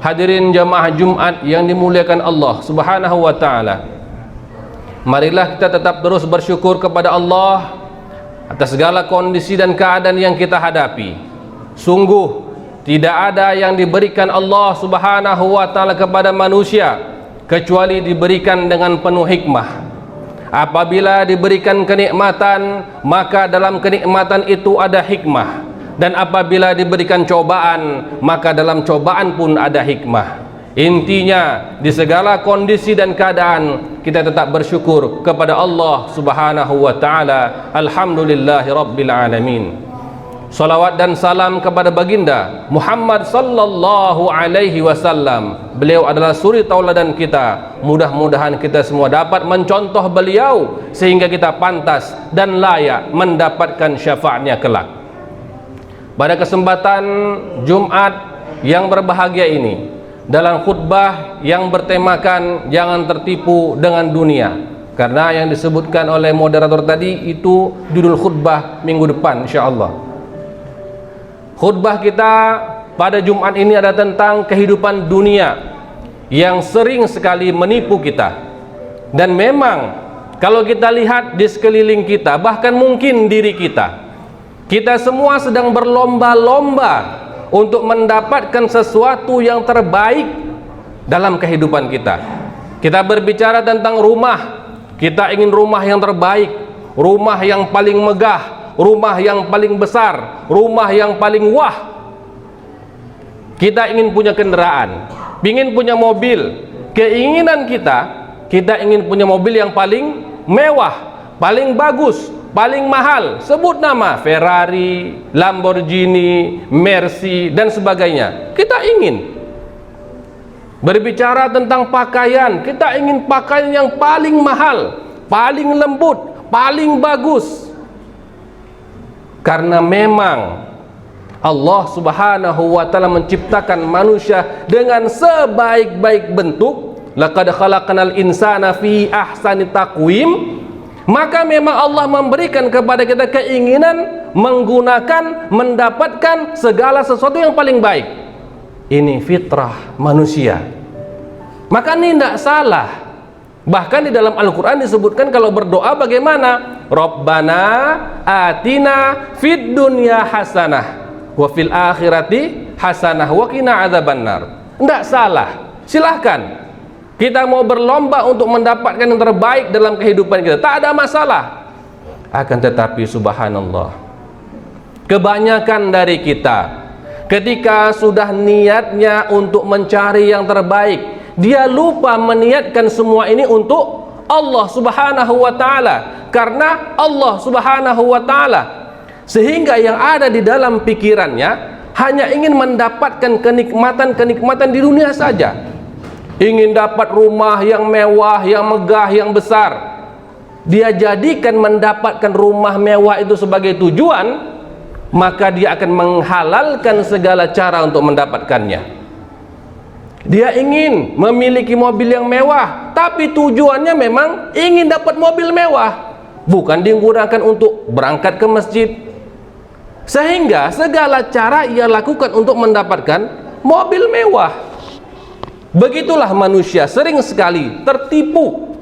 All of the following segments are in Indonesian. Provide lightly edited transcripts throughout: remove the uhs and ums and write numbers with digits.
Hadirin jamaah Jumat yang dimuliakan Allah Subhanahu wa taala. Marilah kita tetap terus bersyukur kepada Allah atas segala kondisi dan keadaan yang kita hadapi. Sungguh tidak ada yang diberikan Allah Subhanahu wa taala kepada manusia kecuali diberikan dengan penuh hikmah. Apabila diberikan kenikmatan, maka dalam kenikmatan itu ada hikmah. Dan apabila diberikan cobaan, maka dalam cobaan pun ada hikmah. Intinya, di segala kondisi dan keadaan kita tetap bersyukur kepada Allah Subhanahu wa taala. Alhamdulillahi rabbil alamin. Salawat dan salam kepada baginda Muhammad sallallahu alaihi wasallam. Beliau adalah suri tauladan kita. Mudah-mudahan kita semua dapat mencontoh beliau sehingga kita pantas dan layak mendapatkan syafaatnya kelak. Pada kesempatan Jumat yang berbahagia ini, dalam khutbah yang bertemakan jangan tertipu dengan dunia, karena yang disebutkan oleh moderator tadi itu judul khutbah minggu depan insyaallah. Khutbah kita pada Jumat ini ada tentang kehidupan dunia yang sering sekali menipu kita. Dan memang kalau kita lihat di sekeliling kita, bahkan mungkin diri kita semua sedang berlomba-lomba untuk mendapatkan sesuatu yang terbaik dalam kehidupan kita. Kita berbicara tentang rumah, kita ingin rumah yang terbaik, rumah yang paling megah, rumah yang paling besar, rumah yang paling wah. Kita ingin punya kendaraan, ingin punya mobil. Keinginan kita ingin punya mobil yang paling mewah, paling bagus, paling mahal. Sebut nama Ferrari, Lamborghini, Mercy dan sebagainya. Kita ingin. Berbicara tentang pakaian, kita ingin pakaian yang paling mahal, paling lembut, paling bagus. Karena memang Allah Subhanahu wa taala menciptakan manusia dengan sebaik-baik bentuk. Laqad khalaqnal insana fi ahsani taqwim. Maka memang Allah memberikan kepada kita keinginan menggunakan, mendapatkan segala sesuatu yang paling baik. Ini fitrah manusia. Maka ini tidak salah. Bahkan di dalam Al-Quran disebutkan kalau berdoa bagaimana? Rabbana atina fid dunya hasanah wa fil akhirati hasanah wa qina adzabannar. Tidak salah. Silahkan. Kita mau berlomba untuk mendapatkan yang terbaik dalam kehidupan kita, tak ada masalah. Akan tetapi subhanallah, kebanyakan dari kita ketika sudah niatnya untuk mencari yang terbaik, dia lupa meniatkan semua ini untuk Allah Subhanahu wa taala. Karena Allah Subhanahu wa taala, sehingga yang ada di dalam pikirannya hanya ingin mendapatkan kenikmatan-kenikmatan di dunia saja. Ingin dapat rumah yang mewah, yang megah, yang besar. Dia jadikan mendapatkan rumah mewah itu sebagai tujuan, maka dia akan menghalalkan segala cara untuk mendapatkannya. Dia ingin memiliki mobil yang mewah, tapi tujuannya memang ingin dapat mobil mewah, bukan digunakan untuk berangkat ke masjid. Sehingga segala cara ia lakukan untuk mendapatkan mobil mewah. Begitulah manusia sering sekali tertipu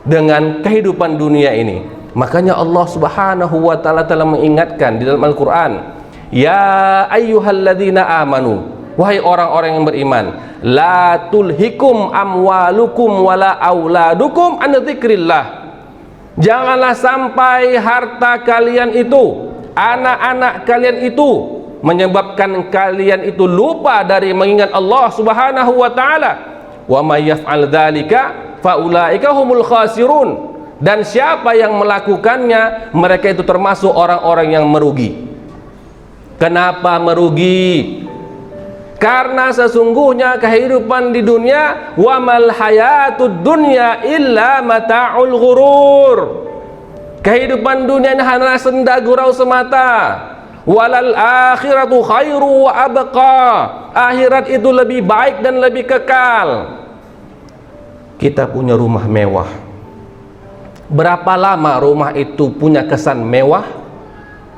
dengan kehidupan dunia ini. Makanya Allah Subhanahu wa taala telah mengingatkan di dalam Al-Qur'an, ya ayyuhalladzina amanu, wahai orang-orang yang beriman, la tulhikum amwalukum wala auladukum an dzikrillah. Janganlah sampai harta kalian itu, anak-anak kalian itu menyebabkan kalian itu lupa dari mengingat Allah Subhanahu wa taala. Wa may yaf'al dzalika faulaika humul khasirun. Dan siapa yang melakukannya, mereka itu termasuk orang-orang yang merugi. Kenapa merugi? Karena sesungguhnya kehidupan di dunia, wa mal hayatud dunya illa mata'ul ghurur. Kehidupan dunia ini hanyalah senda gurau semata. Walal akhiratu khairu wa abqa. Akhirat itu lebih baik dan lebih kekal. Kita punya rumah mewah. Berapa lama rumah itu punya kesan mewah?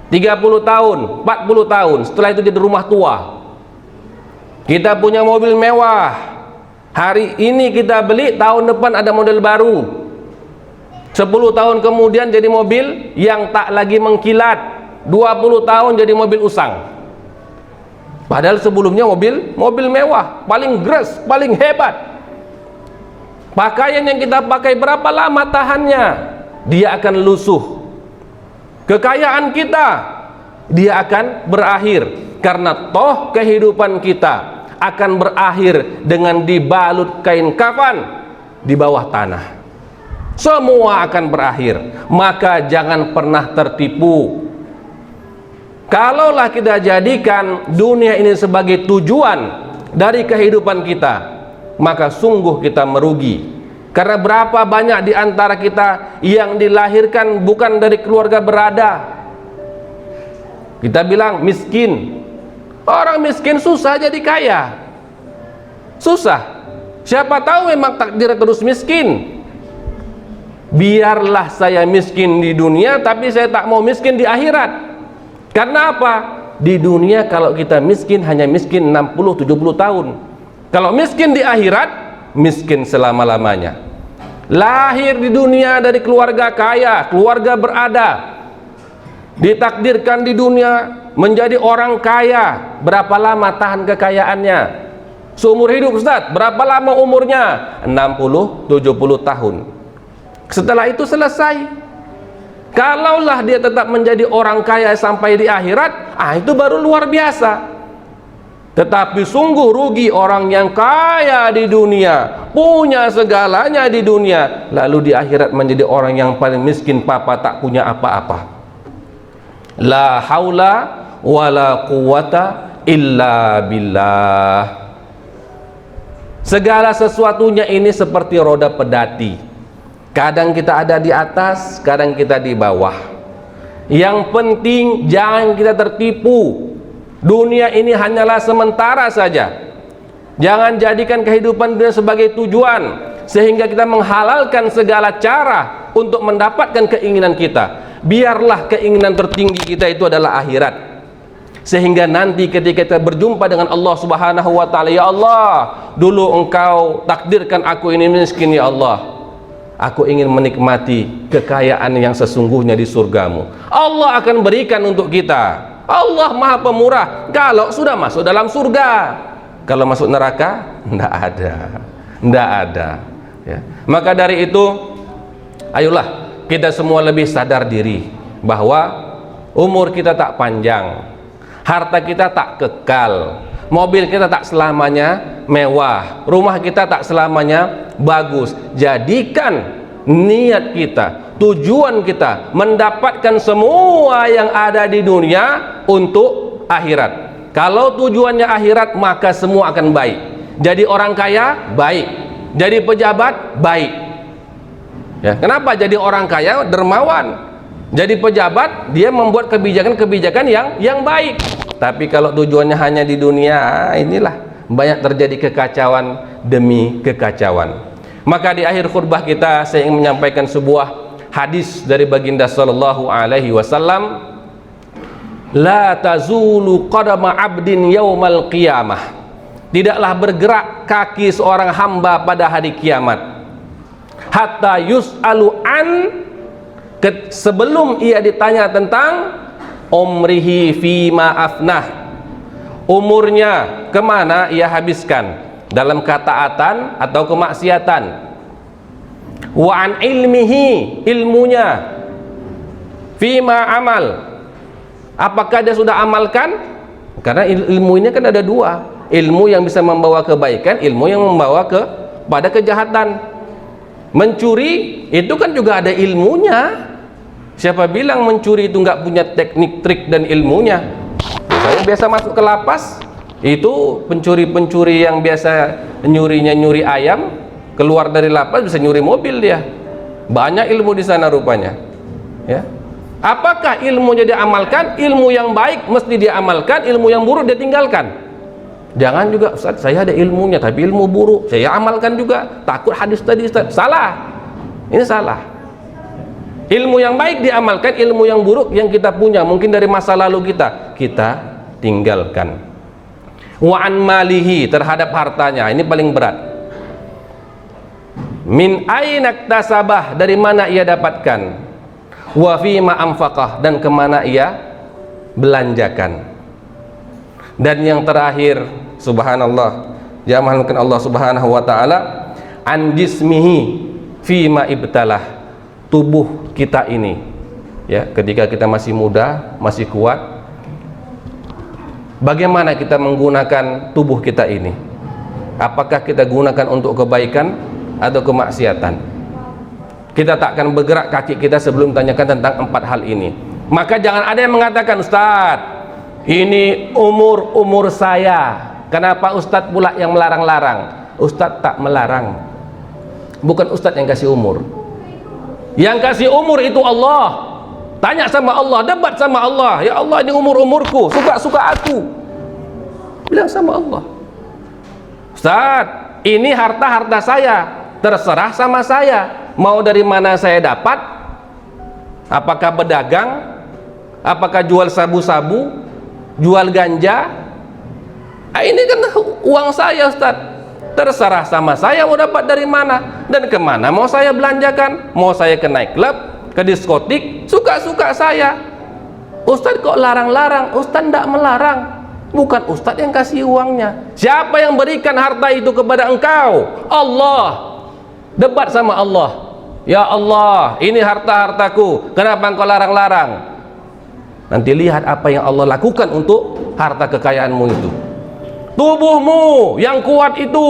30 tahun, 40 tahun. Setelah itu jadi rumah tua. Kita punya mobil mewah, hari ini kita beli, tahun depan ada model baru. 10 tahun kemudian jadi mobil yang tak lagi mengkilat. 20 tahun jadi mobil usang. Padahal sebelumnya mobil mewah, paling gres, paling hebat. Pakaian yang kita pakai berapa lama tahannya? Dia akan lusuh. Kekayaan kita, dia akan berakhir. Karena toh kehidupan kita akan berakhir dengan dibalut kain kafan di bawah tanah. Semua akan berakhir. Maka jangan pernah tertipu. Kalaulah kita jadikan dunia ini sebagai tujuan dari kehidupan kita, maka sungguh kita merugi. Karena berapa banyak di antara kita yang dilahirkan bukan dari keluarga berada. Kita bilang miskin. Orang miskin susah jadi kaya. Susah. Siapa tahu memang takdir terus miskin. Biarlah saya miskin di dunia, tapi saya tak mau miskin di akhirat. Karena apa? Di dunia kalau kita miskin hanya miskin 60-70 tahun. Kalau miskin di akhirat, miskin selama-lamanya. Lahir di dunia dari keluarga kaya, keluarga berada, ditakdirkan di dunia menjadi orang kaya. Berapa lama tahan kekayaannya? Seumur hidup, Ustaz. Berapa lama umurnya? 60-70 tahun. Setelah itu selesai. Kalaulah dia tetap menjadi orang kaya sampai di akhirat, itu baru luar biasa. Tetapi sungguh rugi orang yang kaya di dunia, punya segalanya di dunia, lalu di akhirat menjadi orang yang paling miskin, papa tak punya apa-apa. La haula wala quwata illa billah. Segala sesuatunya ini seperti roda pedati. Kadang kita ada di atas, kadang kita di bawah. Yang penting jangan kita tertipu. Dunia ini hanyalah sementara saja. Jangan jadikan kehidupan dunia sebagai tujuan, sehingga kita menghalalkan segala cara untuk mendapatkan keinginan kita. Biarlah keinginan tertinggi kita itu adalah akhirat. Sehingga nanti ketika kita berjumpa dengan Allah Subhanahu wa taala, ya Allah, dulu Engkau takdirkan aku ini miskin, ya Allah. Aku ingin menikmati kekayaan yang sesungguhnya di surgamu. Allah akan berikan untuk kita. Allah Maha Pemurah kalau sudah masuk dalam surga. Kalau masuk neraka, tidak ada. Ya. Maka dari itu, ayolah kita semua lebih sadar diri bahwa umur kita tak panjang, harta kita tak kekal, mobil kita tak selamanya mewah, rumah kita tak selamanya bagus. Jadikan niat kita, tujuan kita mendapatkan semua yang ada di dunia untuk akhirat. Kalau tujuannya akhirat, maka semua akan baik. Jadi orang kaya baik, jadi pejabat baik. Ya, kenapa jadi orang kaya dermawan? Jadi pejabat dia membuat kebijakan-kebijakan yang baik. Tapi kalau tujuannya hanya di dunia, inilah banyak terjadi kekacauan demi kekacauan. Maka di akhir khutbah kita saya ingin menyampaikan sebuah hadis dari baginda sallallahu alaihi wasallam, la tazulu qadama abdin yaumal qiyamah. Tidaklah bergerak kaki seorang hamba pada hari kiamat hatta yus'alu an, sebelum ia ditanya tentang umrihi fima afnah, umurnya kemana ia habiskan, dalam ketaatan atau kemaksiatan. Wa an ilmihi, ilmunya, fima amal, apakah dia sudah amalkan? Karena ilmu ini kan ada dua, ilmu yang bisa membawa kebaikan, ilmu yang membawa pada kejahatan. Mencuri itu kan juga ada ilmunya. Siapa bilang mencuri itu nggak punya teknik, trik dan ilmunya? Saya biasa masuk ke lapas, itu pencuri-pencuri yang biasa nyurinya nyuri ayam, keluar dari lapas bisa nyuri mobil dia. Banyak ilmu di sana rupanya. Ya. Apakah ilmu jadi amalkan? Ilmu yang baik mesti dia amalkan, ilmu yang buruk dia tinggalkan. Jangan juga, Ustaz, saya ada ilmunya tapi ilmu buruk saya amalkan juga, takut hadis tadi, Ustaz. Salah. Ini salah. Ilmu yang baik diamalkan, ilmu yang buruk yang kita punya mungkin dari masa lalu kita tinggalkan. wa an malihi, terhadap hartanya. Ini paling berat. Min aina iktasabah, dari mana ia dapatkan, wa fima anfaqah, dan kemana ia belanjakan. Dan yang terakhir, subhanallah, diamalkan Allah Subhanahu wa taala, an jismihi fima ibtalah, tubuh kita ini, ya, ketika kita masih muda, masih kuat, bagaimana kita menggunakan tubuh kita ini? Apakah kita gunakan untuk kebaikan atau kemaksiatan? Kita tak akan bergerak kaki kita sebelum tanyakan tentang 4 hal ini. Maka jangan ada yang mengatakan, Ustaz, ini umur saya, kenapa Ustaz pula yang melarang-larang? Ustaz tak melarang, bukan Ustaz yang kasih umur. Yang kasih umur itu Allah. Tanya sama Allah, debat sama Allah, ya Allah, ini umurku, suka-suka aku. Bilang sama Allah, Ustaz, ini harta saya, terserah sama saya, mau dari mana saya dapat, apakah berdagang, apakah jual sabu-sabu, jual ganja. Ini kan uang saya, Ustaz, terserah sama saya mau dapat dari mana dan kemana mau saya belanjakan. Mau saya ke nightclub, ke diskotik, suka-suka saya. Ustaz kok larang-larang? Ustaz tidak melarang, bukan Ustaz yang kasih uangnya. Siapa yang berikan harta itu kepada engkau? Allah. Debat sama Allah, ya Allah, ini harta-hartaku, kenapa engkau larang-larang? Nanti lihat apa yang Allah lakukan untuk harta kekayaanmu itu. Tubuhmu yang kuat itu,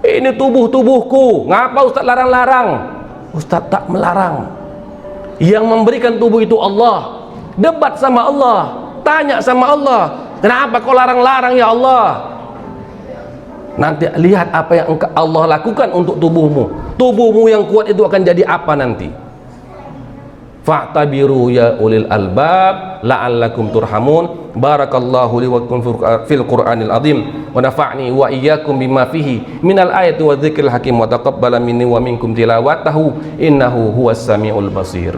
ini tubuhku, ngapa Ustaz larang-larang? Ustaz tak melarang. Yang memberikan tubuh itu Allah. Debat sama Allah, tanya sama Allah, kenapa kau larang-larang ya Allah? Nanti lihat apa yang Allah lakukan untuk tubuhmu. Tubuhmu yang kuat itu akan jadi apa nanti? Fa'tabiru ya ulil albab la'allakum turhamun. Barakallahu li wa lakum fil Qur'anil azim wa nafa'ni wa iyyakum bima fihi minal ayati wa dzikril hakim wa taqabbala minni wa minkum tilawatahu innahu huwas samiul basir.